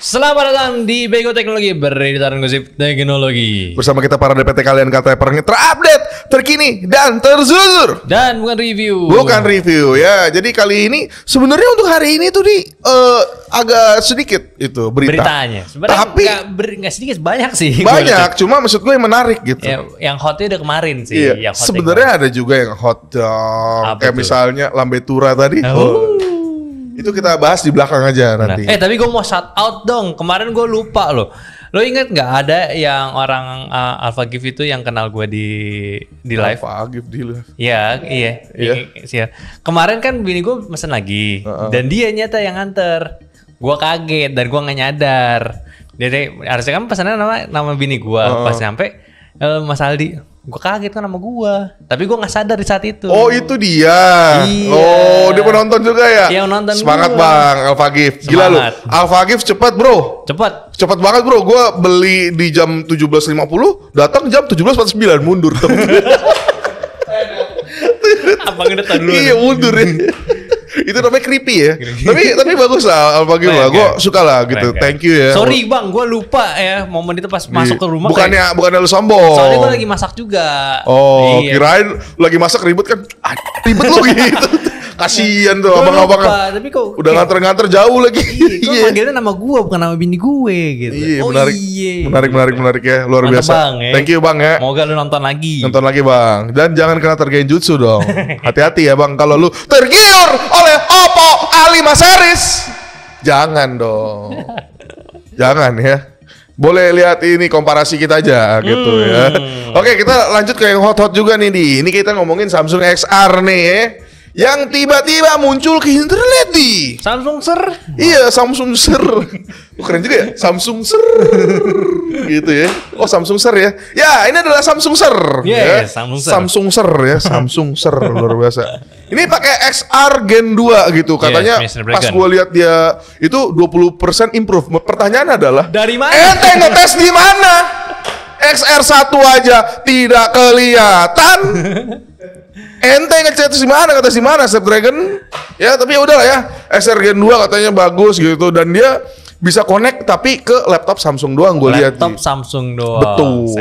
Selamat datang di Bego Teknologi, beritaran gosip teknologi. Bersama kita para DPT kalian kata yang terupdate, terkini, dan terzuzur. Dan bukan review. Bukan review ya. Jadi kali ini sebenarnya untuk hari ini tuh agak sedikit itu beritanya. Sebenarnya tapi nggak sedikit, banyak sih. Banyak, cuma maksud gue yang menarik gitu. Ya, yang hotnya udah kemarin sih. Iya. Sebenarnya ada juga yang hot dong. Kayak misalnya Lambe Tura tadi. Itu kita bahas di belakang aja nanti. Tapi gue mau shout out dong. Kemarin gue lupa loh. Lo inget nggak ada yang orang Alpha Gift itu yang kenal gue di live? Alpha Gift di live. Iya. Kemarin kan bini gue mesen lagi dan dia nyata yang nganter. Gue kaget dan gue nggak nyadar. Jadi harusnya kan pesannya nama bini gue. Pas nyampe Mas Aldi. Gue kaget kan sama gue. Tapi gue gak sadar di saat itu. Oh itu dia. Iya. Oh dia penonton juga ya. Iya nonton. Semangat gua. Bang Alpha Gift. Gila lu. Alpha Gift cepat bro. Cepat banget bro. Gue beli di jam 17.50, datang jam 17.49, mundur. Abang udah tahu dulu. Iya mundur ya. Itu namanya creepy ya. tapi bagus lah Alpha Gift lah. Gue suka lah gitu. Thank you ya. Sorry bang, gue lupa ya momen itu pas masuk ke rumah. Bukannya lu sombong. Soalnya gue lagi masak juga. Oh iya. Kirain lagi masak ribet kan. Ribet lu gitu. Kasian tuh abang-abang. Tapi kok udah nganter-nganter jauh lagi. Iya. Manggilnya nama gue bukan nama bini gue gitu. Iya, menarik ya. Luar mantap biasa. Bang, ya. Thank you bang ya. Semoga lu nonton lagi bang. Dan jangan kena tergenjutsu dong. Hati-hati ya bang. Kalau lu tergiur oleh Oppo A5 series, jangan dong. Jangan ya. Boleh lihat ini komparasi kita aja gitu ya. Oke, kita lanjut ke yang hot-hot juga nih di. Ini kita ngomongin Samsung XR nih ya. Yang tiba-tiba muncul ke internet di Samsung Ser. Iya Samsung Ser. Keren juga ya Samsung Ser. Gitu ya. Oh Samsung Ser ya. Ya ini adalah Samsung Ser ya. Samsung Ser ya. Samsung Ser luar biasa. Ini pakai XR Gen 2 gitu. Katanya pas gue lihat dia itu 20% improve. Pertanyaan adalah dari mana? Ente ngetes di mana? XR1 aja tidak kelihatan. Ente ngetes di mana Snapdragon? Ya tapi udahlah ya. XR Gen 2 katanya bagus gitu dan dia bisa connect tapi ke laptop Samsung doang gue lihat. Laptop Samsung doang. Betul.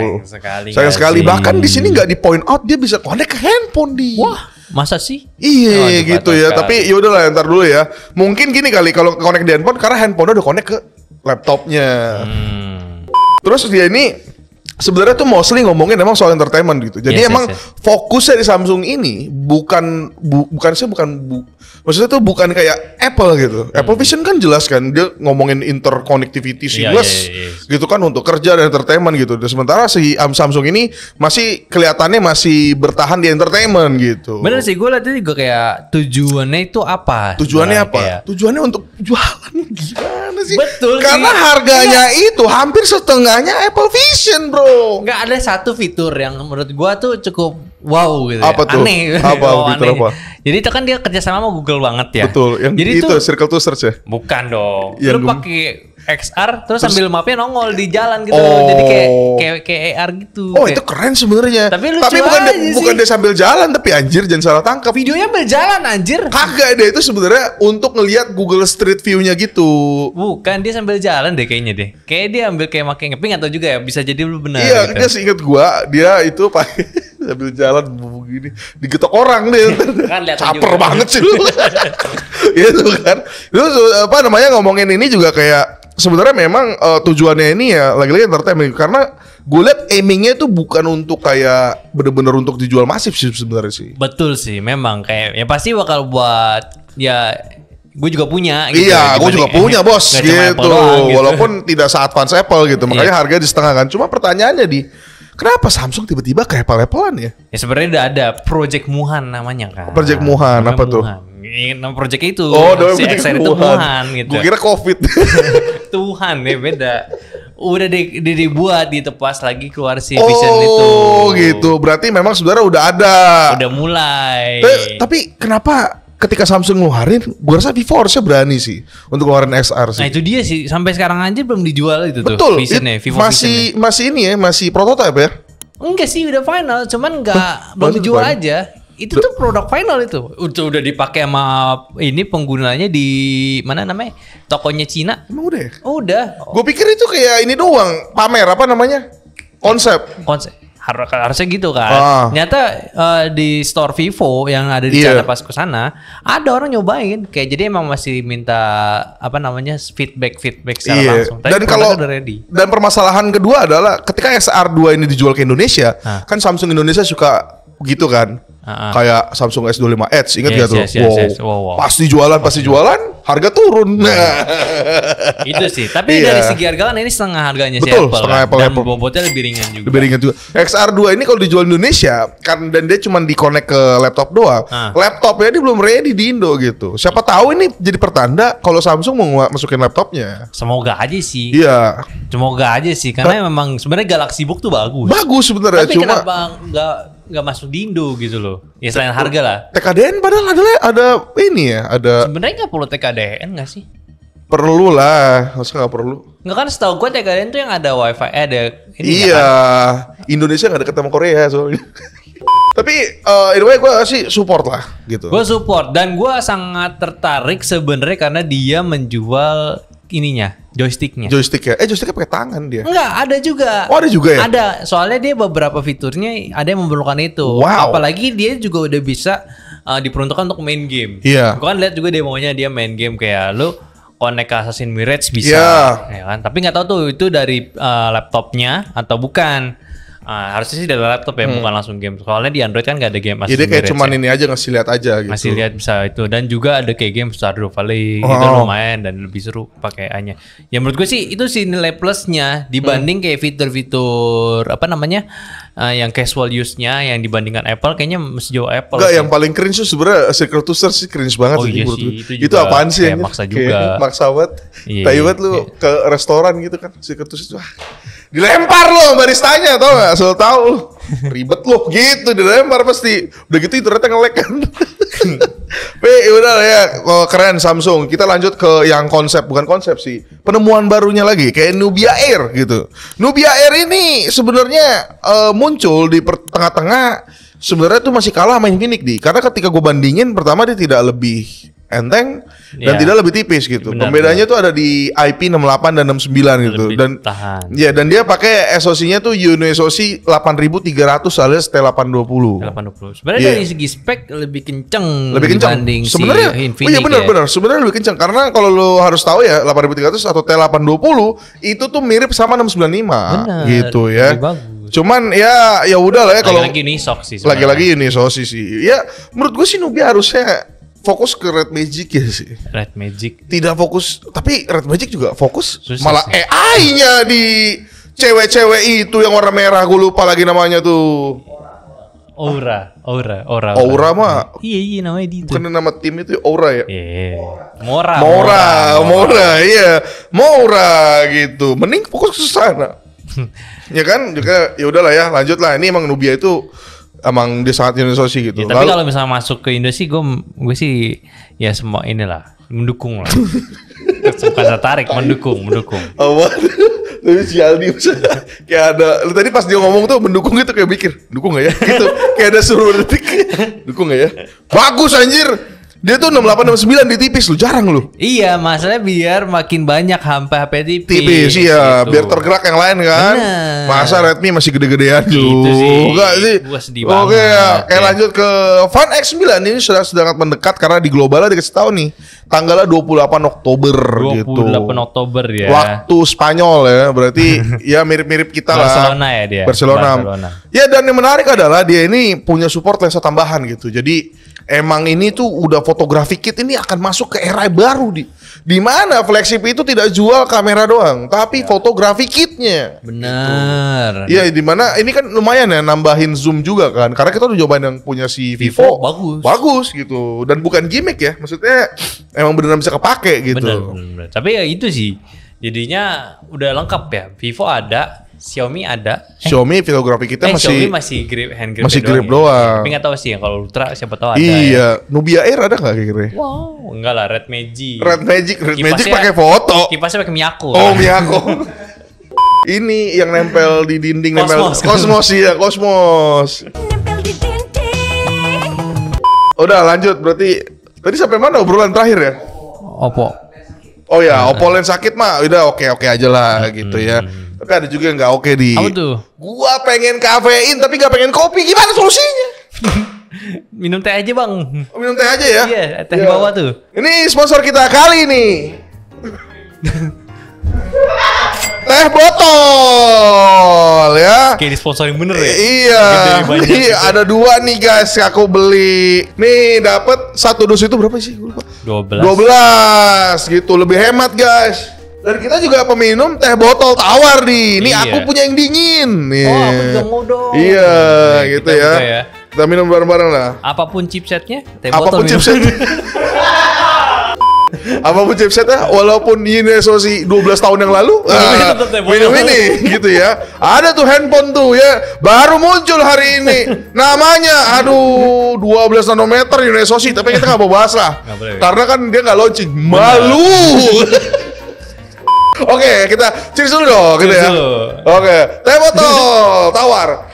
Sayang sekali. Bahkan di sini nggak di point out dia bisa connect ke handphone di. Wah, masa sih? Iya gitu ya. Tapi ya udahlah ntar dulu ya. Mungkin gini kali kalau connect di handphone karena handphone udah connect ke laptopnya. Terus dia ini sebenarnya tuh mostly ngomongin emang soal entertainment gitu. Jadi fokusnya di Samsung ini maksudnya tuh bukan kayak Apple gitu. Apple Vision kan jelas kan dia ngomongin interconnectivity seamless gitu kan untuk kerja dan entertainment gitu. Dan sementara si Samsung ini masih kelihatannya masih bertahan di entertainment gitu. Bener sih, gue lihat juga kayak tujuannya itu apa? Tujuannya untuk jualan gimana sih? Betul. Karena harganya itu hampir setengahnya Apple Vision, bro. Nggak ada satu fitur yang menurut gua tuh cukup wow gitu. Apa tuh? Aneh. Fitur apa? Jadi itu kan dia kerjasama sama Google banget ya. Betul. Yang jadi itu Circle to Search ya? Bukan dong. Yang lu pakai XR terus sambil mapnya nongol di jalan gitu. Jadi kayak AR gitu. Oh, itu keren sebenarnya. Tapi bukan dia sambil jalan tapi anjir jangan salah tangkap. Videonya berjalan anjir. Kagak deh, itu sebenarnya untuk ngelihat Google Street View-nya gitu. Bukan, dia sambil jalan deh kayaknya deh. Kayak dia ambil kayak makin ngeping atau juga ya bisa jadi lu benar. Iya, gitu. dia seinget gua dia itu pakai sambil jalan begini digetok orang deh. Kan caper banget sih lu. Itu kan. Terus ngomongin ini juga kayak sebenarnya memang tujuannya ini ya lagi-lagi entertainment karena gue liat aimingnya tuh bukan untuk kayak bener-bener untuk dijual masif sih sebenarnya sih. Betul sih, memang kayak ya pasti bakal buat ya gue juga punya gitu. Iya, gue juga punya bos gitu. Walaupun tidak se-advance Apple gitu, makanya harganya di setengah kan. Cuma pertanyaannya kenapa Samsung tiba-tiba ke Apple-Applean ya? Ya sebenarnya udah ada Project Muhan namanya kan. Project Muhan apa tuh? Nama project itu. Oh, si XR itu Muhan gitu. Gue kira COVID. Tuhan ya beda. Udah dibuat gitu pas lagi keluar si Vision itu. Oh gitu. Berarti memang sebenarnya udah ada. Udah mulai. Tapi kenapa ketika Samsung ngeluarin, gue rasa Vivo harusnya berani sih untuk ngeluarin XR sih. Nah itu dia sih, sampai sekarang aja belum dijual itu. Betul, tuh Visionnya, Vivo masih ini ya, masih prototype ya? Enggak sih, udah final, cuman belum dijual aja. Itu tuh produk final itu. Udah dipakai sama ini penggunanya di mana namanya? Tokonya Cina. Emang udah ya? Udah. Gue pikir itu kayak ini doang, pamer apa namanya? Konsep. Harusnya gitu kan. Ternyata di store Vivo yang ada di sana pas ke sana, ada orang nyobain. Kayak jadi emang masih minta apa namanya? feedback secara langsung. Tapi dan kalau udah ready. Dan permasalahan kedua adalah ketika XR2 ini dijual ke Indonesia, kan Samsung Indonesia suka begitu kan. Kayak Samsung S25 Edge, ingat gak tuh? Wow. Pasti jualan, harga turun. Itu sih. Tapi dari segi harga kan ini setengah harganya si Betul, Apple. setengah Kan? Apple, Dan Apple. bobotnya lebih ringan juga. Lebih ringan juga. XR2 ini kalau dijual di Indonesia kan dan dia cuma di-connect ke laptop doang. Laptopnya ini belum ready di Indo gitu. Siapa tahu ini jadi pertanda kalau Samsung mau masukin laptopnya. Semoga aja sih. Iya. Semoga aja sih karena memang sebenarnya Galaxy Book tuh bagus. Bagus sebenarnya, Tapi cuma kenapa nggak masuk di Indo gitu loh? Ya selain harga lah. TKDN padahal ada ini ya, ada Sebenarnya nggak perlu TKDN nggak sih? perlu lah, masa nggak perlu? Nggak kan setahu gue TKDN tuh yang ada wifi, ada ini Iya, kan? Indonesia nggak deket sama Korea soalnya. Tapi anyway gue sih support lah gitu. Gue support dan gue sangat tertarik sebenarnya karena dia menjual ininya, joysticknya. Joystick ya? Joysticknya pakai tangan dia. Enggak, ada juga. Oh, ada juga ya? Ada, soalnya dia beberapa fiturnya ada yang memerlukan itu. Wow. Apalagi dia juga udah bisa diperuntukkan untuk main game. Iya. Gue kan lihat juga demonya dia main game kayak lu connect ke Assassin's Mirage bisa, ya kan? Tapi nggak tahu tuh itu dari laptopnya atau bukan. Harusnya sih dari laptop ya, bukan langsung game. Soalnya di Android kan nggak ada game Assassin's Jadi kayak Mirage cuman ya. ini aja ngasih lihat aja gitu. Masih lihat bisa itu dan juga ada kayak game Stardew Valley itu lumayan dan lebih seru pakaiannya. Ya menurut gue sih itu sih nilai plusnya dibanding kayak fitur-fitur apa namanya yang casual use-nya yang dibandingkan Apple kayaknya masih jauh Apple. Enggak, sih. yang paling cringe tuh sebenarnya Secret to Search sih cringe banget Oh sih iya menurut sih, gue. itu Itu juga apaan sih? kayak anjir? maksa Kayak juga. maksa banget. Iya, Tai banget lu ke restoran gitu kan Secret to Search. Wah, dilempar lo baristanya tau gak? Asal tahu lu. Ribet lu gitu dilempar pasti. Udah gitu internetnya nge-lag kan. Tapi udah ya, keren Samsung. Kita lanjut ke yang konsep, bukan konsep sih. Penemuan barunya lagi kayak Nubia Air gitu. Nubia Air ini sebenarnya muncul di tengah-tengah. Sebenarnya tuh masih kalah sama Infinix karena ketika gue bandingin pertama dia tidak lebih enteng dan tidak lebih tipis gitu. Pembedanya tuh ada di IP68 dan 69 gitu. Lebih Dan tahan. ya dan dia pakai SoC-nya tuh UniSoC 8300 alias T820. 820. Sebenarnya dari segi spek lebih kenceng dibanding Sebenarnya si Infinix. iya benar. Sebenarnya lebih kenceng karena kalau lo harus tahu ya 8300 atau T820 itu tuh mirip sama 695 gitu ya. Lebih bagus. Cuman ya udah lah ya kalau lagi-lagi Unisoc sih sebenarnya. lagi-lagi UniSoC sih. Ya menurut gue sih Nubia harusnya fokus ke Red Magic ya sih. Red Magic. Tidak fokus, tapi Red Magic juga fokus. Susah Malah sih. AI-nya di cewek-cewek itu yang warna merah, gue lupa lagi namanya tuh. Aura Mah Iya namanya di itu. bukan nama tim itu Aura ya. Iya. Mora gitu. Mending fokus ke sana. Ya kan, juga ya udahlah ya, lanjut lah. Ini emang Nubia itu emang dia sangat UniSoC gitu. Ya, tapi kalau misalnya masuk ke Indo sih gue sih ya semua inilah mendukung lah. Bukan tertarik, mendukung. Apa? Tapi si Aldi misalnya kayak ada, lu tadi pas dia ngomong tuh mendukung gitu kayak mikir, dukung gak ya? Gitu, kayak ada suruh detik, dukung gak ya? Bagus anjir. Dia tuh 68 69 di tipis lu, jarang lu. Iya, masalahnya biar makin banyak HP tipis. Tipis iya, gitu. biar tergerak yang lain kan. Bener. Masa Redmi masih gede-gedean Gitu sih. Enggak sih. Gua sedih Oke, banget, kayak ya. lanjut ke Fan X9 ini sudah sangat mendekat karena di globalnya dikasih tahu nih tanggalnya 28 Oktober 28 gitu. Oktober ya. Waktu Spanyol ya, berarti ya mirip-mirip kita lah. Barcelona ya dia. Barcelona. Ya dan yang menarik adalah dia ini punya support lensa tambahan gitu. Jadi emang ini tuh udah fotografi kit ini akan masuk ke era baru di mana flagship itu tidak jual kamera doang, tapi fotografi kitnya. Bener. Iya, di mana ini kan lumayan ya nambahin zoom juga kan. Karena kita udah cobain yang punya si Vivo. Bagus gitu. Dan bukan gimmick ya. Maksudnya emang beneran bisa kepake gitu. Bener. Tapi ya itu sih. Jadinya udah lengkap ya. Vivo ada, Xiaomi ada. Xiaomi fotografi kita Xiaomi masih grip hand grip masih grip doang. Tapi nggak tahu sih kalau Ultra siapa tahu ada. Iya, ya. Nubia Air ada nggak kira-kira? Wow, enggak lah, Red Magic. Red Magic pakai foto. Kipasnya pakai Miyako. Oh, Miyako. Ini yang nempel di dinding, Cosmos. Cosmos ya, Cosmos. Nempel di dinding. Udah lanjut berarti. Tadi sampai mana obrolan terakhir ya? Oppo. Oh ya, Oppo yang sakit mah udah oke aja lah gitu ya. Tapi ada juga yang nggak oke di. Apa tuh? Gua pengen kafein tapi nggak pengen kopi. Gimana solusinya? Minum teh aja bang. Minum teh aja ya? Iya, teh bawah tuh. Ini sponsor kita kali ini. Teh botol ya. Kayak disponsorin bener ya? Iya. Iya, ada 2 nih guys aku beli. Nih dapat 1 dus itu berapa sih? 12 gitu, lebih hemat guys. Dan kita juga peminum teh botol tawar nih. Ini aku punya yang dingin. Nih. Oh, aku juga mau dong. Iya, gitu ya. Kita minum bareng-bareng lah. Apapun chipsetnya, teh apapun botol. Chipsetnya. Apapun chipsetnya, walaupun ini SoC 12 tahun yang lalu, minum ini gitu ya. Ada tuh handphone tuh ya, baru muncul hari ini. Namanya, 12 nanometer ini SoC, tapi kita nggak mau bahas lah. Karena kan dia nggak launching, malu. Oke, kita cheers dulu dong, gitu ya. Oke, teh botol tawar.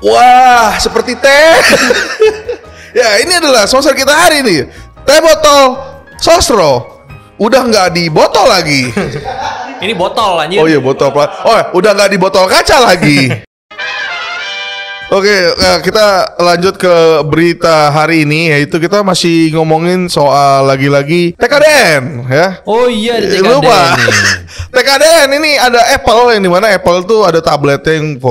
Wah, seperti teh. Ya, ini adalah sponsor kita hari ini. Teh botol Sosro. Udah nggak di botol lagi. Ini botol anjir. Oh iya, botol. Udah nggak di botol kaca lagi. Oke, kita lanjut ke berita hari ini, yaitu kita masih ngomongin soal lagi-lagi TKDN ya. Oh iya, ada TKDN. Lupa. TKDN ini ada Apple, yang dimana Apple tuh ada tablet yang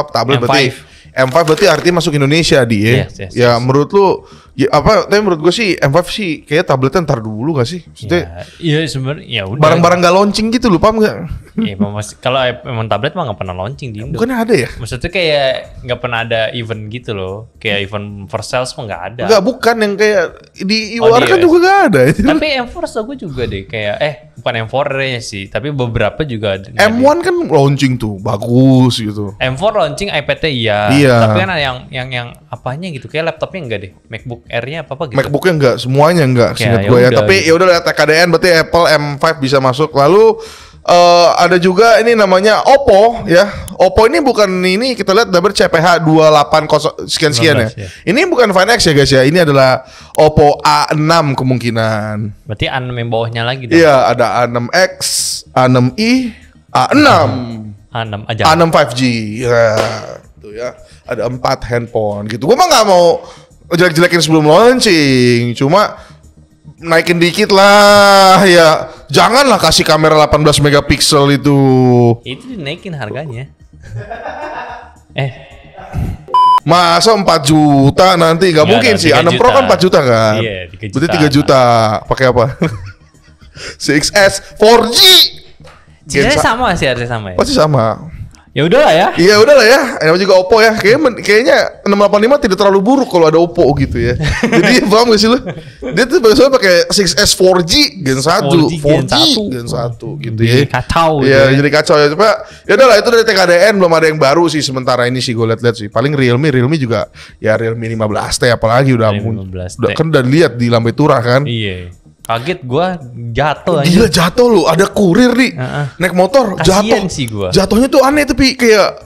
tablet M5. berarti M5 berarti artinya masuk Indonesia Yes. Ya menurut lu tapi menurut gue sih M5 sih kayaknya tabletnya ntar dulu gak sih? Maksudnya iya sebenarnya ya udah. Barang-barang gak launching gitu, lu paham gak? Iya, kalau emang tablet mah gak pernah launching di Indo. Bukan ada ya? Maksudnya kayak gak pernah ada event gitu loh. Kayak event for sales mah gak ada. Enggak, bukan yang kayak di luar kan juga gak ada. Tapi M4 gue juga deh kayak bukan M4-nya sih, tapi beberapa juga ada. M1 kan launching tuh, bagus gitu. M4 launching, iPad-nya iya. Tapi kan yang apanya gitu, kayak laptopnya enggak deh. MacBook Air-nya apa gitu. MacBook-nya enggak, semuanya enggak seingat gue ya. Tapi ya udah lihat TKDN berarti Apple M5 bisa masuk. Lalu ada juga ini namanya Oppo ya. Oppo ini bukan ini, kita lihat double CPH 280 sekian-sekian ya. Ini bukan Find X ya guys ya. Ini adalah Oppo A6 kemungkinan. Berarti A6 yang bawahnya lagi dong. Iya, ada A6X, A6i, A6. A6 aja. A6 5G. Ya, tuh ya. Ada 4 handphone gitu. Gua mah nggak mau jelek-jelekin sebelum launching. Cuma naikin dikit lah ya. Janganlah kasih kamera 18 megapiksel itu. Itu dinaikin harganya. Masa 4 juta nanti? Gak mungkin sih. A6 Pro kan 4 juta kan? Iya, 3 juta. Berarti 3 juta. Pakai apa? 6S 4G. Sebenarnya sama sih, harusnya sama ya. Pasti sama. Ya udahlah ya. Iya udahlah ya. Nama juga Oppo ya. Kayaknya 685 tidak terlalu buruk kalau ada Oppo gitu ya. Jadi paham gak sih lu? Dia tuh biasanya pakai 6S 4G Gen 1, 4G Gen 1 gitu ya. Kacau. Iya, jadi kacau ya. Coba ya udahlah, itu dari TKDN belum ada yang baru sih sementara ini sih gue lihat sih. Paling Realme juga ya Realme 15T apalagi udah kan udah lihat di lambe turah kan. Iya. Kaget gua jatuh aja. Gila jatuh lu, ada kurir nih naik motor. Kasian jatuh sih gua. Jatuhnya tuh aneh tapi kayak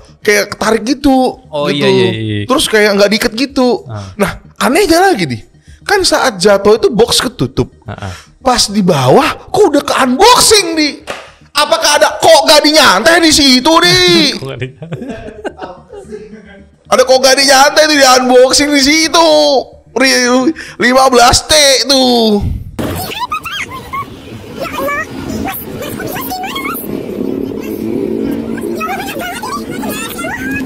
ketarik gitu. Oh gitu. iya. Terus kayak nggak diikat gitu. Nah anehnya lagi nih, kan saat jatuh itu box ketutup. Pas di bawah kok udah ke unboxing nih. Apakah ada kok gak dinyantai di situ nih? Ada kok gak dinyantai di unboxing di situ. 15T tuh.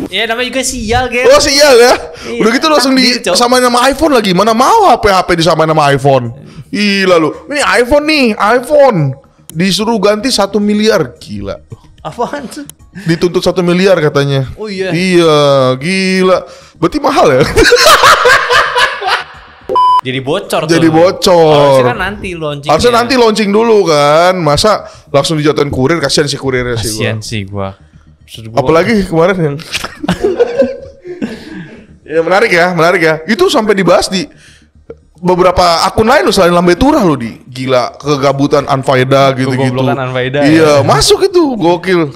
Ya namanya juga sial gitu. Oh sial ya. Iya, Udah gitu langsung disamain sama iPhone lagi. Mana mau HP disamain sama iPhone. Gila lu. Ini iPhone. Disuruh ganti 1 miliar. Gila. Apaan tuh? Dituntut 1 miliar katanya. Oh iya. Iya, gila. Berarti mahal ya? Jadi bocor tuh. Jadi bocor. Harusnya kan nanti launching. Harusnya nanti launching dulu kan. Masa langsung dijatuhin kurir, kasihan si kurirnya sih gua. Kasihan sih gua. Apalagi kemarin yang ya menarik ya. Itu sampai dibahas di beberapa akun lain loh selain Lambe Turah loh di. Gila, kegabutan Anfaida gitu-gitu. Unfaida. Iya, masuk itu, gokil.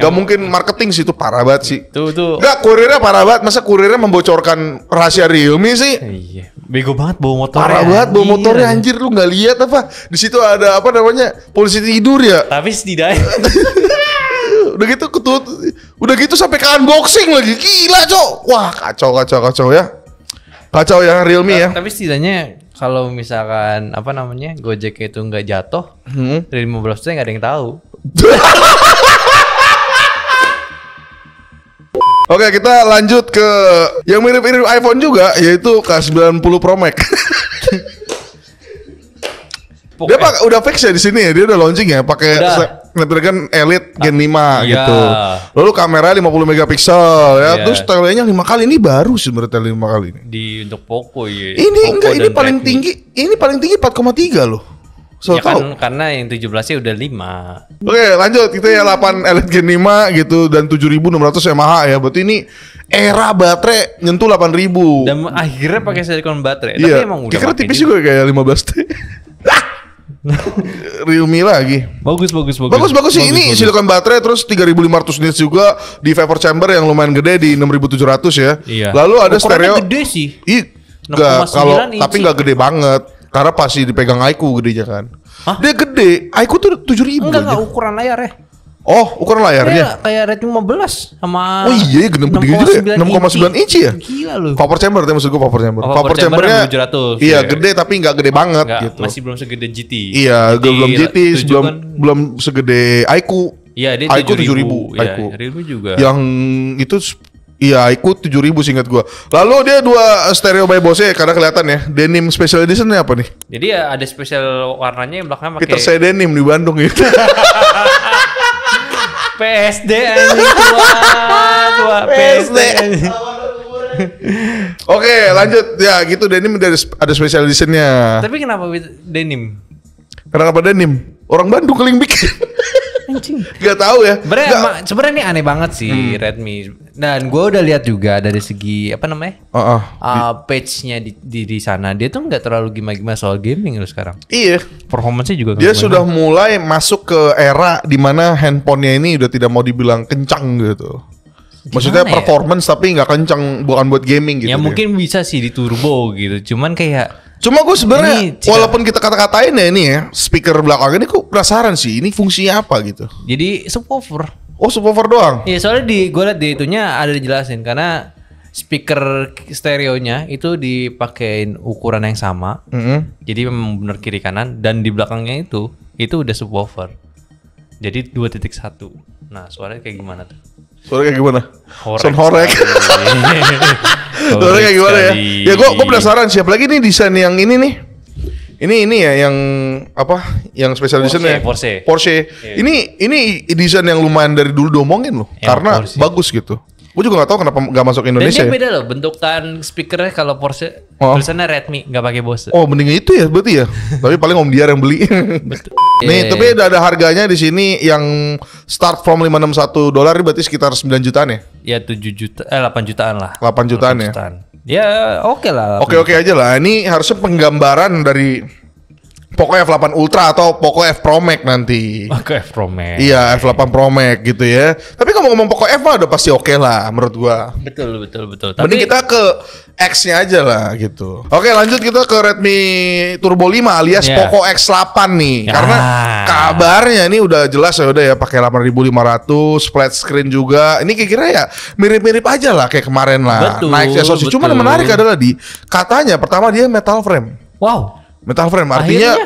Gak mungkin marketing sih, itu parah banget sih. Tuh. Gak, kurirnya parah banget. Masa kurirnya membocorkan rahasia Realme sih? Iya. Bego banget bawa motornya. Parah banget bawa motornya anjir, lu nggak lihat apa? Di situ ada apa namanya? Polisi tidur ya. Tapi setidaknya Udah gitu udah gitu sampai ke unboxing lagi. Gila, Cok. Wah, kacau ya. Kacau ya Realme ya. Tapi setidaknya kalau misalkan apa namanya Gojek itu nggak jatuh, dari 15 juta nggak ada yang tahu. Oke, kita lanjut ke yang mirip-mirip iPhone juga, yaitu K90 Pro Max. Dia udah fix ya di sini ya, dia udah launching ya, pakai Snapdragon Elite Gen 5 gitu. Lalu kamera 50 megapiksel ya, terus telenya 5 kali, ini baru sebenarnya tele 5 kali ini. Di untuk Poco ya. Ini Poco enggak, ini paling tinggi, ini paling tinggi 4,3 loh. So, ya kan karena yang 17-nya udah 5. Oke, lanjut. Kita ya 8 Elite Gen 5 gitu dan 7600 mAh ya. Berarti ini era baterai nyentuh 8000. Dan akhirnya pakai silikon baterai. Iya. Tapi emang udah kira tipis juga kayak 15T. Realme lagi. Bagus sih. Ini silikon baterai terus 3500 nits juga di vapor chamber yang lumayan gede di 6700 ya. Iya. Lalu ada stereo. Gede sih. Enggak, kalau tapi enggak gede banget. Karena pasti dipegang Aiku gedenya kan. Hah? Dia gede. Aiku tuh 7000. Enggak ukuran layar ya. Oh, ukuran layarnya. Kayak Redmi 15 sama. Oh iya, gede juga ya. 6,9 inci ya. Gila lu. Vapor chamber, maksud gua vapor chamber. Vapor chambernya 700. Iya, gede tapi nggak gede banget gitu. Masih belum segede GT. Iya, belum GT, belum segede Aiku. Iya, dia Aiku 7000. Aiku. Realme juga. Yang itu iya, Aiku 7000 singkat gua. Lalu dia 2 stereo by Bose karena kelihatan ya. Denim special editionnya apa nih? Jadi ya ada special warnanya yang belakangnya pakai Peter saya denim di Bandung gitu. PSD anjing tua PSD. Oke, lanjut ya gitu, denim ada special editionnya. Tapi kenapa denim? Kenapa denim? Orang Bandung kali yang bikin. Anjing. Gak tahu ya. Sebenarnya ini aneh banget sih Redmi. Dan gue udah lihat juga dari segi apa namanya page-nya di sana, dia tuh nggak terlalu gimana soal gaming loh sekarang. Iya. Performance-nya juga. Dia sudah mulai masuk ke era dimana handphonenya ini udah tidak mau dibilang kencang gitu. Maksudnya performance tapi nggak kencang, bukan buat gaming gitu. Ya mungkin bisa sih di turbo gitu. Cuma gue sebenarnya walaupun kita kata-katain ya ini ya speaker belakang ini, kok penasaran sih ini fungsinya apa gitu. Jadi subwoofer. Oh, subwoofer doang? Iya, soalnya gue liat di itunya ada dijelasin karena speaker stereonya itu dipakein ukuran yang sama. Jadi memang benar kiri kanan, dan di belakangnya itu udah subwoofer. Jadi 2.1. Nah, suaranya kayak gimana tuh? Suara kayak gimana? Sound horek. Suara kayak gimana ya? Ya gue penasaran, siapa lagi nih desain yang ini nih? Ini ya yang apa? Yang special edition ya? Porsche. Yeah. Ini desain yang lumayan dari dulu diomongin loh, ya, karena Porsche bagus gitu. Gue juga gak tahu kenapa gak masuk Indonesia. Dan dia beda loh bentukan speakernya. Kalau Porsche tulisannya Redmi, gak pakai Bose. Oh, mending itu ya berarti ya. Tapi paling Om Diar yang beli. Betul. Nih, tapi ada harganya di sini yang start from $561 berarti sekitar 9 jutaan ya? Ya 8 jutaan lah. 8 jutaan ya. Ya oke lah. Oke aja lah. Ini harusnya penggambaran dari Poco F8 Ultra atau Poco F Pro Max nanti. Poco F Pro Max. Iya, F8 Pro Max gitu ya. Tapi kalau ngomong Poco F udah pasti oke lah menurut gua. Betul. Mending kita ke X-nya aja lah gitu. Oke, lanjut kita ke Redmi Turbo 5 alias Poco X8 nih. Karena kabarnya ini udah jelas ya, udah ya pakai 8500, flat screen juga. Ini kira-kira ya mirip-mirip aja lah kayak kemarin lah. Naik SoC. Cuma yang menarik adalah pertama dia metal frame. Wow. Metal frame artinya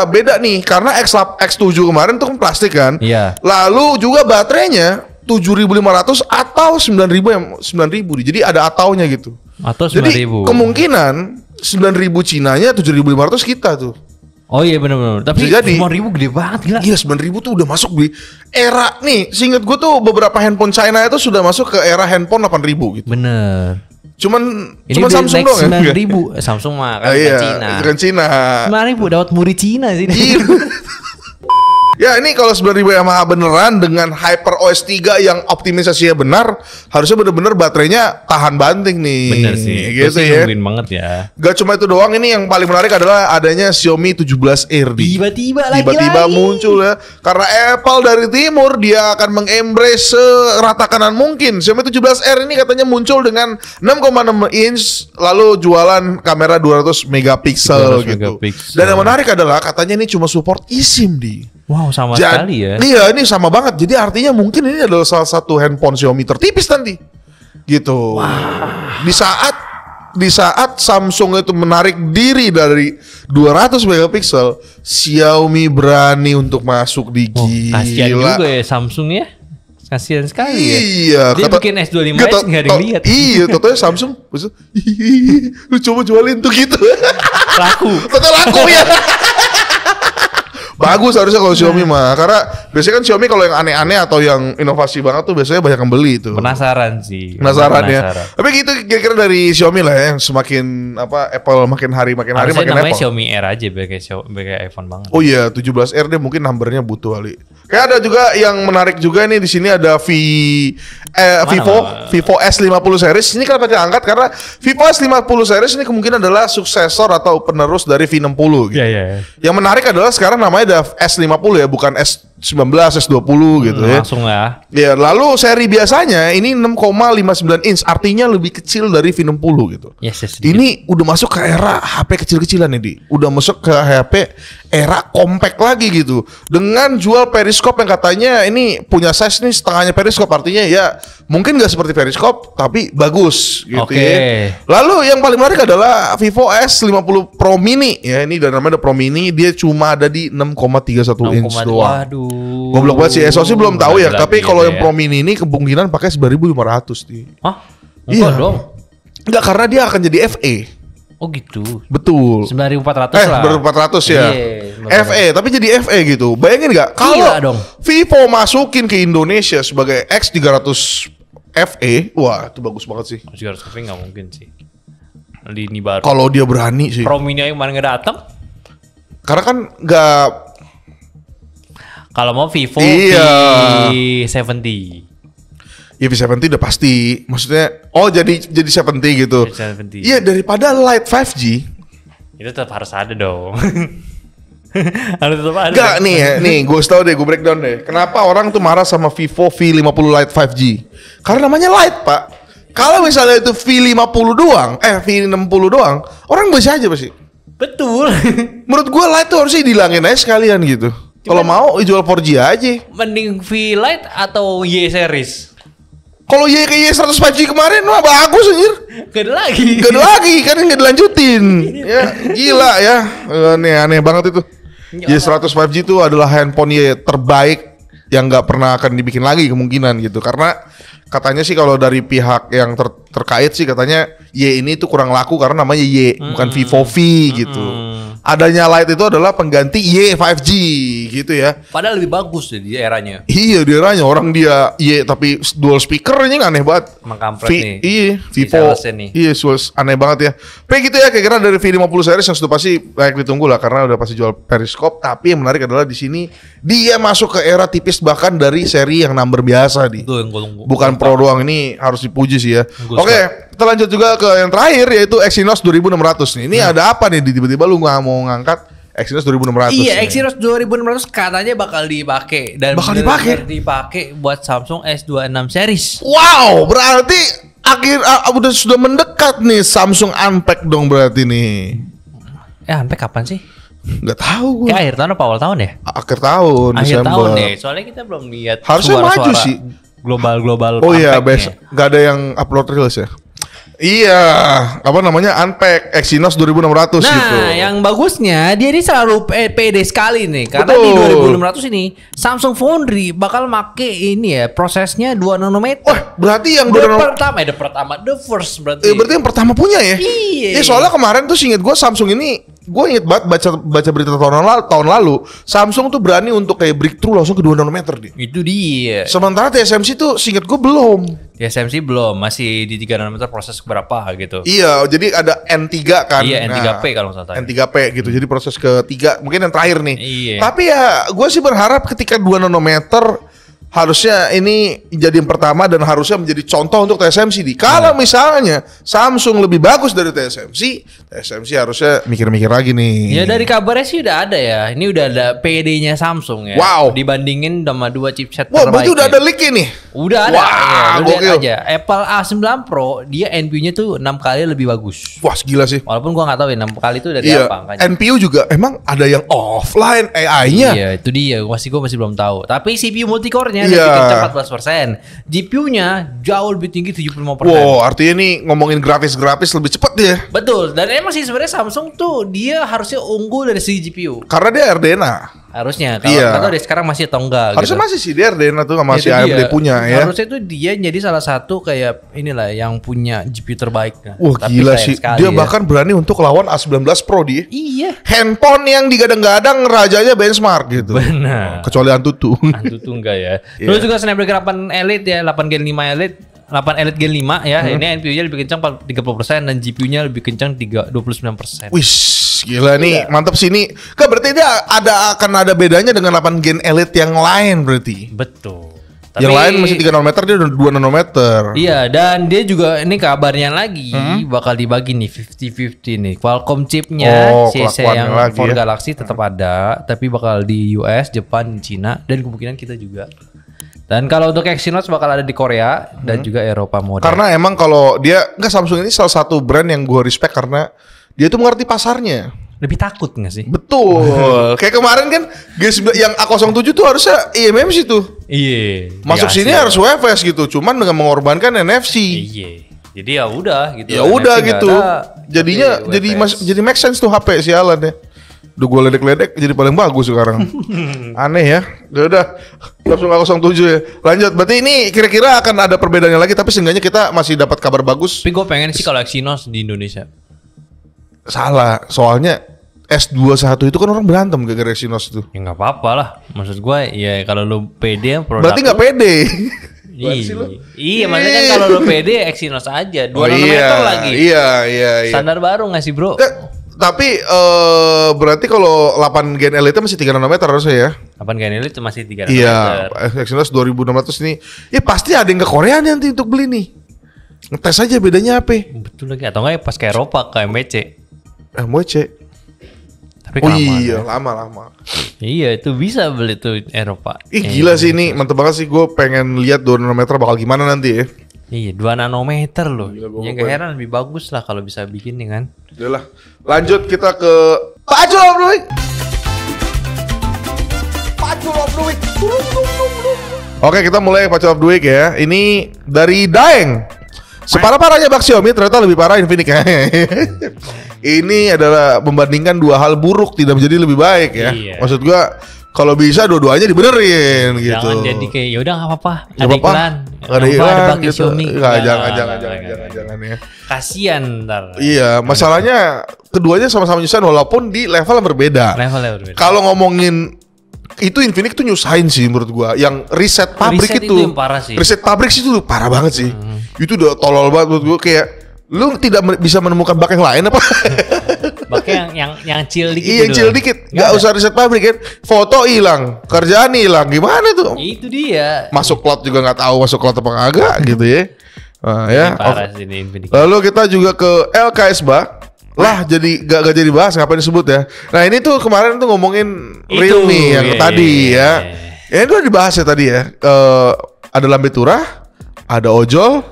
beda nih, karena X7 kemarin tuh kan plastik kan. Iya. Lalu juga baterainya 7500 atau 9000 Jadi ada ataunya gitu. Atau 9000. Jadi kemungkinan 9000 Cinanya, 7500 kita tuh. Oh iya benar. Tapi 5000 gede banget gila. Iya, 9000 tuh udah masuk di era nih. Seingat gue tuh beberapa handphone China itu sudah masuk ke era handphone 8000 gitu. Bener. Cuman Samsung doang ya? 9.000 Samsung mah kan Cina. Kan Cina. 9.000 dapat muri Cina sih. Ya ini kalau 9000 mAh beneran dengan HyperOS 3 yang optimisasinya benar, harusnya bener-bener baterainya tahan banting nih. Bener sih, gitu ya. nungguin banget ya. Gak cuma itu doang, ini yang paling menarik adalah adanya Xiaomi 17 Air di. Tiba-tiba muncul ya. Karena Apple dari timur dia akan mengembrace serata kanan mungkin. Xiaomi 17 Air ini katanya muncul dengan 6,6 inch lalu jualan kamera 200 megapiksel gitu. Dan yang menarik adalah katanya ini cuma support eSIM di. Wow, sama sekali ya. Iya, ini sama banget. Jadi artinya mungkin ini adalah salah satu handphone Xiaomi tertipis nanti. Gitu. Wah. Di saat Samsung itu menarik diri dari 200 megapiksel, Xiaomi berani untuk masuk di gila. Kasian juga ya Samsung ya. Kasian sekali ya. Iya. Dia bikin S25 nggak ada yang lihat. Iya, totalnya Samsung. Lu coba jualin tuh gitu. Laku. Total laku ya. Bagus harusnya kalau Xiaomi mah, karena biasanya kan Xiaomi kalau yang aneh-aneh atau yang inovasi banget tuh biasanya banyak yang beli tuh. Penasaran sih. Penasaran ya. Tapi gitu kira-kira dari Xiaomi lah ya, yang semakin Apple makin hari makin namanya Apple. Xiaomi Air aja kayak iPhone banget. Oh iya, 17R deh mungkin numbernya butuh kali. Kayak ada juga yang menarik juga nih di sini ada Vivo S50 series. Ini kenapa diangkat karena Vivo S50 series ini kemungkinan adalah suksesor atau penerus dari V60 gitu. Iya. Yang menarik adalah sekarang namanya ada S50 ya, bukan S19, S20 gitu ya. Langsung ya. Ya, lalu seri biasanya ini 6,59 inch, artinya lebih kecil dari V60 gitu. Yes, ini udah masuk ke era HP kecil-kecilan nih, Di. Udah masuk ke HP era compact lagi gitu. Dengan jual periscope yang katanya ini punya size nih setengahnya periscope, artinya ya mungkin gak seperti periscope tapi bagus gitu ya. Lalu yang paling menarik adalah Vivo S50 Pro Mini ya, ini dan namanya Pro Mini, dia cuma ada di 6,31 inch doang. Waduh. Goblok banget sih, SoC belum tahu ya, tapi kalau yang Pro Mini ini kemungkinan pakai 9.500 nih. Hah? Iya dong. Enggak, karena dia akan jadi FE. Oh gitu. Betul. 9.400 lah. 9.400 ya. FE, tapi jadi FE gitu. Bayangin nggak kalau Vivo masukin ke Indonesia sebagai X300 FE, wah itu bagus banget sih. X300 FE nggak mungkin sih. Ini baru. Kalau dia berani sih. Pro Mini yang mana nggak datang? Karena kan nggak. Kalau mau Vivo V70. Ya V70 udah pasti. Maksudnya jadi 70 gitu. Iya, daripada Lite 5G. Itu tetap harus ada dong. Harus tetap ada. Enggak nih gue tau deh, gue breakdown deh. Kenapa orang tuh marah sama Vivo V50 Lite 5G? Karena namanya Lite, Pak. Kalau misalnya itu V50 doang, V60 doang, orang bisa aja pasti. Betul. Menurut gue Lite tuh harusnya dihilangin aja sekalian gitu. Kalau mau jual 4G aja. Mending V Lite atau Y series. Kalau Y100 5G kemarin wah bagus anjir. Gak ada lagi kan nggak dilanjutin. Ya gila ya. Aneh banget itu. Y100 5G itu adalah handphone terbaik yang nggak pernah akan dibikin lagi kemungkinan gitu. Karena katanya sih kalau dari pihak yang terkait sih katanya Y ini tuh kurang laku karena namanya Y bukan Vivo V gitu. Adanya Lite itu adalah pengganti Y 5G gitu ya. Padahal lebih bagus deh di eranya. Iya di eranya, orang dia Y tapi dual speaker ini aneh banget. Emang kampret nih. Iya Vivo. Iya aneh banget ya. Tapi gitu ya kira-kira dari V50 series yang sudah pasti layak ditunggu lah karena udah pasti jual periscope. Tapi yang menarik adalah di sini dia masuk ke era tipis bahkan dari seri yang number biasa di. Itu yang gue tunggu. Bukan Pro doang, ini harus dipuji sih ya. Oke, kita lanjut juga ke yang terakhir yaitu Exynos 2600 nih. Ini ada apa nih? Tiba-tiba lu nggak mau ngangkat Exynos 2600? Iya, Exynos 2600 katanya bakal dipakai dan bakal dipakai buat Samsung S26 series. Wow, berarti sudah mendekat nih Samsung Unpacked dong berarti nih. Unpacked kapan sih? Nggak tahu gue. Kayak akhir tahun apa awal tahun ya? Akhir tahun, Desember. Tahun deh. Soalnya kita belum lihat harusnya maju sih. Global. Oh iya, nggak ada yang upload reels ya. Iya, apa namanya Unpacked Exynos 2600 gitu. Nah, yang bagusnya dia ini selalu pede sekali nih karena di 2600 ini Samsung Foundry bakal make ini ya prosesnya 2 nanometer. Wah, berarti yang the first berarti. Berarti yang pertama punya ya? Iya. Soalnya kemarin tuh inget gue Samsung ini gue inget banget baca berita tahun lalu Samsung tuh berani untuk kayak breakthrough langsung ke 2 nanometer nih. Itu dia. Sementara TSMC tuh seinget gue belum. TSMC belum, masih di 3 nanometer proses berapa gitu. Iya, jadi ada N3 kan. Iya, N3P kalau nggak salah. N3P gitu. Jadi proses ketiga mungkin yang terakhir nih. Iya. Tapi ya gue sih berharap ketika 2 nanometer harusnya ini jadi yang pertama dan harusnya menjadi contoh untuk TSMC nih. Kalau misalnya Samsung lebih bagus dari TSMC harusnya mikir-mikir lagi nih. Ya dari kabarnya sih udah ada ya. Ini udah ada PD-nya Samsung ya. Wow. Dibandingin sama 2 chipset Wah, terbaik. berarti udah ada leak ini. Udah ada. Wah, Ya, lu lihat gokil. aja. Apple A9 Pro dia NPU-nya tuh 6 kali lebih bagus. Wah, gila sih. Walaupun gua nggak tahu ya 6 kali itu dari Iya, apa angkanya. NPU juga emang ada yang offline AI-nya. Iya, itu dia. Gua masih belum tahu. Tapi CPU multicore-nya Iya. lebih kencang 14%. GPU-nya jauh lebih tinggi 75%. Wow, artinya nih ngomongin grafis lebih cepet dia. Betul. Dan emang sih sebenarnya Samsung tuh dia harusnya unggul dari segi GPU. Karena dia RDNA. Harusnya. Kalau Iya. nggak tahu deh sekarang masih atau enggak Harusnya gitu. masih sih dia RDNA tuh sama Itu si AMD dia. punya ya. Harusnya tuh dia jadi salah satu kayak inilah yang punya GPU terbaik. Nah, Wah, tapi gila sayang sih. sekali Dia ya. bahkan berani untuk lawan A19 Pro dia. Iya. Handphone yang digadang-gadang rajanya benchmark gitu. Benar. Kecuali Antutu. Antu tuh enggak ya. Iya. Terus juga Snapdragon 8 Elite ya, 8 Gen 5 Elite. 8 Elite Gen 5 ya. Ini NPU-nya lebih kencang 30% dan GPU-nya lebih kencang 29%. Wih, gila nih, mantap sih ini. Kan berarti dia akan ada bedanya dengan 8 Gen Elite yang lain berarti. Betul. Yang lain masih 3 nanometer, dia udah 2 nanometer. Iya, dan dia juga ini kabarnya lagi bakal dibagi nih 50-50 nih. Qualcomm chipnya CC kelakuannya yang lagi for ya. Galaxy tetap ada, tapi bakal di US, Jepang, Cina, dan kemungkinan kita juga. Dan kalau untuk Exynos bakal ada di Korea dan juga Eropa model. Karena emang kalau dia Samsung ini salah satu brand yang gue respect karena dia tuh mengerti pasarnya. Lebih takut nggak sih? Betul. Kayak kemarin kan G9 yang A07 tuh harusnya eMMC tuh. Iya. Masuk sini harus UFS gitu, cuman dengan mengorbankan NFC. Iya. Jadi ya udah gitu. Ya udah NFC gitu. nggak ada, Jadinya tapi UFS. jadi make sense tuh HP sialan ya. Udah gue ledek-ledek jadi paling bagus sekarang. Aneh ya. Udah langsung A07 ya. Lanjut. Berarti ini kira-kira akan ada perbedaannya lagi, tapi seenggaknya kita masih dapat kabar bagus. Tapi gue pengen sih kalau Exynos di Indonesia. Salah, soalnya S21 itu kan orang berantem gara-gara Exynos itu. Ya nggak apa-apa lah. Maksud gue ya kalau lu pede produk. Berarti nggak pede. Iya, maksudnya kan kalau lu pede Exynos aja 2 nanometer lagi. Iya. Standar baru nggak sih bro? Tapi berarti kalau 8 Gen Elite masih 3 nanometer harusnya ya? 8 Gen Elite masih 3 Iya, nanometer. Exynos 2600 ini. Ya pasti ada yang ke Korea nanti untuk beli nih. Ngetes aja bedanya apa? Betul lagi. Atau nggak ya pas ke Eropa ke MWC. MWC. Tapi Oh kelamaan iya, ya. lama. Iya itu bisa beli tuh Eropa. Gila sih ini, mantep banget sih. Gue pengen lihat 2 nanometer bakal gimana nanti ya. Iya 2 nanometer loh. Gila, gua Ya gak heran lebih bagus lah kalau bisa bikin nih kan. Udah lah. Lanjut kita ke Pacul of the Week. Pacul of the Week. Oke, kita mulai Pacul of the Week ya. Ini dari Daeng. Separah-parahnya bak Xiaomi ternyata lebih parah Infinix. Ini adalah membandingkan dua hal buruk tidak menjadi lebih baik ya. Iya. Maksud gua kalau bisa dua-duanya dibenerin gitu. Jangan jadi kayak ya udah nggak apa-apa. Nggak Ada apa-apa. iklan. Nggak ada iklan bak gitu. Xiaomi. Nggak, jangan Nggak. ya. Kasian ntar. Iya, masalahnya keduanya sama-sama nyusahin walaupun di level yang berbeda. Levelnya berbeda. Kalau ngomongin itu Infinix tuh nyusahin sih menurut gua. Yang riset pabrik Riset itu itu yang parah sih. Riset pabrik sih itu parah banget sih. Itu udah tolol banget menurut gua, kayak lu tidak bisa menemukan bak yang lain apa? Baknya yang chill dikit. Iya, yang dulu. chill dikit. Nggak usah riset pabrik kan. Foto hilang, kerjaan hilang. Gimana tuh? Itu dia. Masuk cloud juga nggak tahu masuk cloud apa kagak gitu ya. Nah, ya. Ini parah sih ini Infinix. Lalu kita juga ke LKS lah jadi gak jadi bahas, ngapain disebut ya. Nah ini tuh kemarin tuh ngomongin Itu, Realme yang iya, tadi iya. ya. Ini udah dibahas ya tadi ya. Ada lambe turah, ada ojol,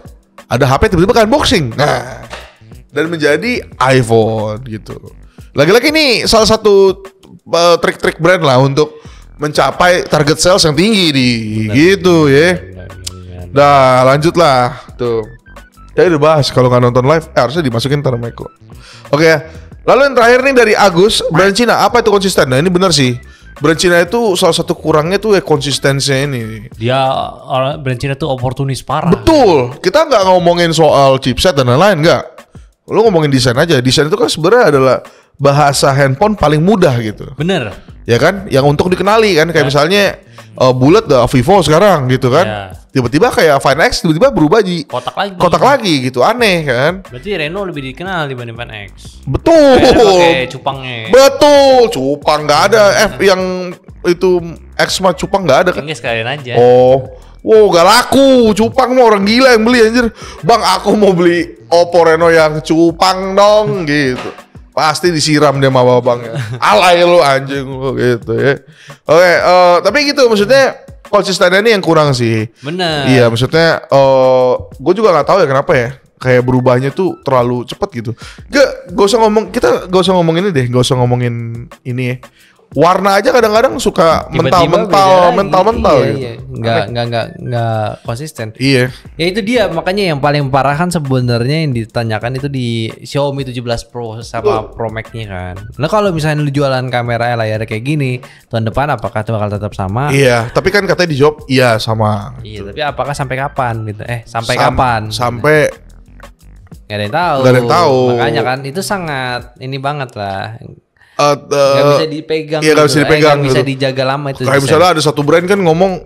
ada HP tiba-tiba kan unboxing. Nah, dan menjadi iPhone gitu. Lagi-lagi ini salah satu trik-trik brand lah untuk mencapai target sales yang tinggi di gitu ya. Dah lanjutlah tuh. Jadi udah bahas kalau nggak nonton live harusnya dimasukin ntar Meko. Oke ya. Lalu yang terakhir nih dari Agus, brand Cina apa itu konsisten? Nah ini benar sih. Brand Cina itu salah satu kurangnya tuh ya konsistensinya ini. Dia brand Cina tuh oportunis parah. Betul. Kita nggak ngomongin soal chipset dan lain-lain nggak. Lu ngomongin desain aja. Desain itu kan sebenarnya adalah bahasa handphone paling mudah gitu. Bener. Ya kan? Yang untuk dikenali kan kayak misalnya Bullet Vivo sekarang gitu kan. Ya. Tiba-tiba kayak Find X tiba-tiba berubah jadi kotak lagi gitu. Aneh kan? Berarti Reno lebih dikenal dibanding Find X. Betul. Pakai cupangnya. Betul. Cupang nggak ada. yang itu X mah cupang nggak ada kan? Enggak sekalian aja. Oh. Wow, gak laku. Cupang mah orang gila yang beli anjir. Bang, aku mau beli Oppo Reno yang cupang dong gitu. Pasti disiram dia sama babangnya. Alay lu anjing lu gitu ya. Oke, tapi gitu maksudnya konsistennya ini yang kurang sih. Bener. Iya, maksudnya gue juga nggak tahu ya kenapa ya. Kayak berubahnya tuh terlalu cepat gitu. Gak usah ngomong, kita gak usah ngomong ini deh, gak usah ngomongin ini ya. Warna aja kadang-kadang suka mental gitu. Iya. Nggak konsisten. Iya. Ya itu dia, makanya yang paling parah kan sebenarnya yang ditanyakan itu di Xiaomi 17 Pro sama Pro Max-nya kan. Nah kalau misalnya lu jualan kamera layar kayak gini, tahun depan apakah itu bakal tetap sama? Iya, tapi kan katanya dijawab iya sama. Iya, tapi apakah sampai kapan gitu? Sampai kapan? Sampai nggak ada yang tahu. Nggak ada yang tahu. Makanya kan itu sangat ini banget lah. Nggak bisa dipegang. Iya, nggak bisa dipegang. Nggak bisa dijaga lama itu. Kayak misalnya ada satu brand kan ngomong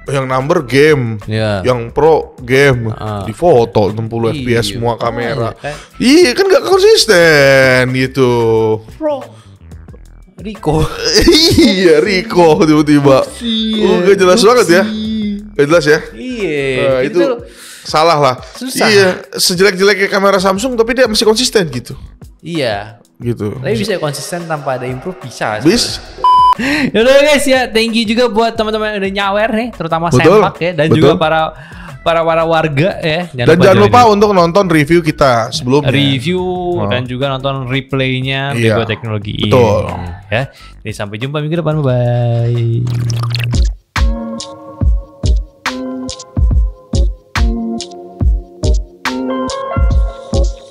yang number game, yang pro game, di foto 60 fps semua kamera. Iya kan nggak konsisten gitu. Pro Rico. Iya Rico tiba-tiba. Gak jelas banget ya. Gak jelas ya. Iya. Itu salah lah. Susah. Iya, sejelek-jeleknya kamera Samsung tapi dia masih konsisten gitu. Iya. Gitu. Tapi bisa konsisten tanpa ada improve bisa. Bis. Yaudah guys ya, thank you juga buat teman-teman yang udah nyawer nih, terutama Sempak ya, dan juga para warga ya. Jangan lupa untuk nonton review kita sebelumnya. Dan juga nonton replaynya Bego Teknologi. Betul. Ya. Jadi sampai jumpa minggu depan, bye.